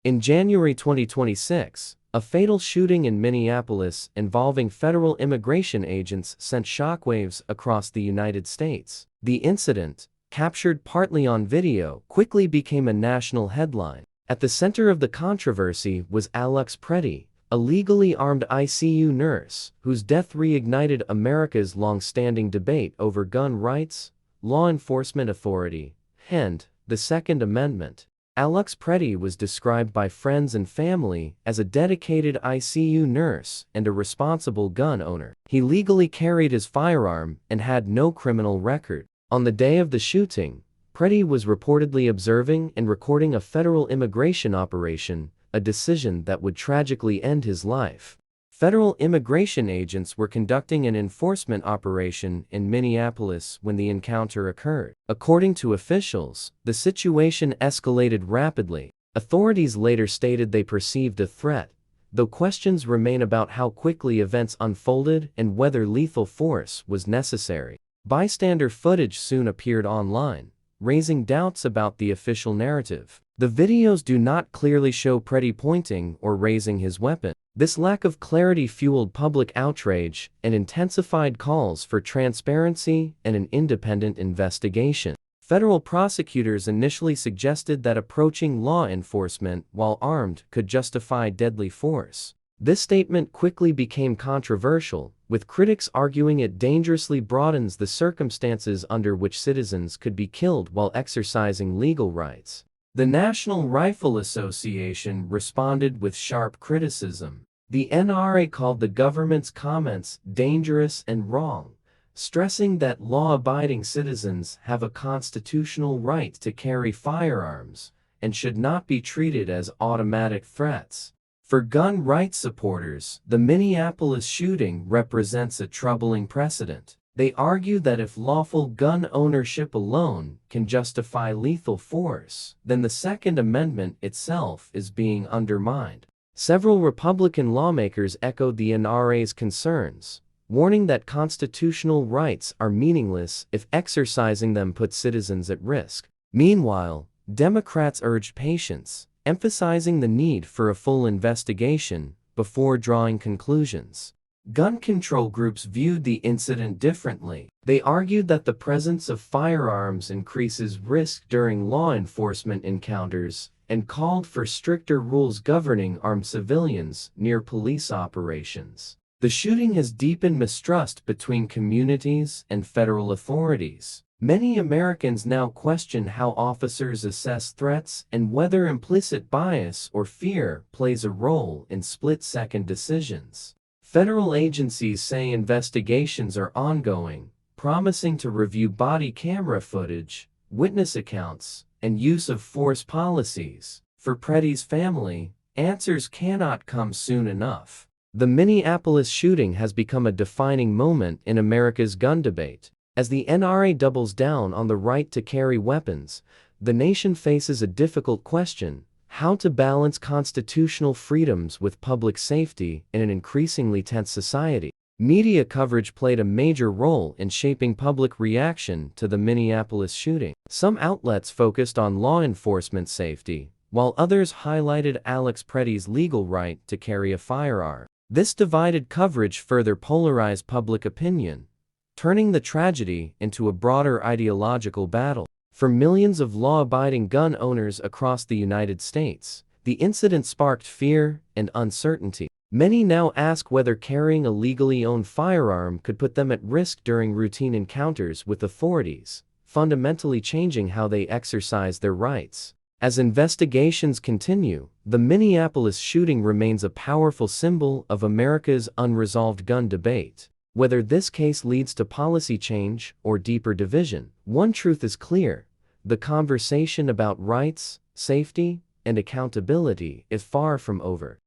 In January 2026, a fatal shooting in Minneapolis involving federal immigration agents sent shockwaves across the United States. The incident, captured partly on video, quickly became a national headline. At the center of the controversy was Alex Preddy, a legally armed ICU nurse whose death reignited America's long-standing debate over gun rights, law enforcement authority, and the Second Amendment. Alex Preddy was described by friends and family as a dedicated ICU nurse and a responsible gun owner. He legally carried his firearm and had no criminal record. On the day of the shooting, Preddy was reportedly observing and recording a federal immigration operation, a decision that would tragically end his life. Federal immigration agents were conducting an enforcement operation in Minneapolis when the encounter occurred. According to officials, the situation escalated rapidly. Authorities later stated they perceived a threat, though questions remain about how quickly events unfolded and whether lethal force was necessary. Bystander footage soon appeared online, raising doubts about the official narrative. The videos do not clearly show Preddy pointing or raising his weapon. This lack of clarity fueled public outrage and intensified calls for transparency and an independent investigation. Federal prosecutors initially suggested that approaching law enforcement while armed could justify deadly force. This statement quickly became controversial, with critics arguing it dangerously broadens the circumstances under which citizens could be killed while exercising legal rights. The National Rifle Association responded with sharp criticism. The NRA called the government's comments dangerous and wrong, stressing that law-abiding citizens have a constitutional right to carry firearms and should not be treated as automatic threats. For gun rights supporters, the Minneapolis shooting represents a troubling precedent. They argue that if lawful gun ownership alone can justify lethal force, then the Second Amendment itself is being undermined. Several Republican lawmakers echoed the NRA's concerns, warning that constitutional rights are meaningless if exercising them puts citizens at risk. Meanwhile, Democrats urged patience, emphasizing the need for a full investigation before drawing conclusions. Gun control groups viewed the incident differently. They argued that the presence of firearms increases risk during law enforcement encounters and called for stricter rules governing armed civilians near police operations. The shooting has deepened mistrust between communities and federal authorities. Many Americans now question how officers assess threats and whether implicit bias or fear plays a role in split-second decisions. Federal agencies say investigations are ongoing, promising to review body camera footage, witness accounts, and use of force policies. For Preddy's family, answers cannot come soon enough. The Minneapolis shooting has become a defining moment in America's gun debate. As the NRA doubles down on the right to carry weapons, the nation faces a difficult question: how to balance constitutional freedoms with public safety in an increasingly tense society. Media coverage played a major role in shaping public reaction to the Minneapolis shooting. Some outlets focused on law enforcement safety, while others highlighted Alex Preddy's legal right to carry a firearm. This divided coverage further polarized public opinion, turning the tragedy into a broader ideological battle. For millions of law-abiding gun owners across the United States, the incident sparked fear and uncertainty. Many now ask whether carrying a legally owned firearm could put them at risk during routine encounters with authorities, fundamentally changing how they exercise their rights. As investigations continue, the Minneapolis shooting remains a powerful symbol of America's unresolved gun debate. Whether this case leads to policy change or deeper division, one truth is clear: the conversation about rights, safety, and accountability is far from over.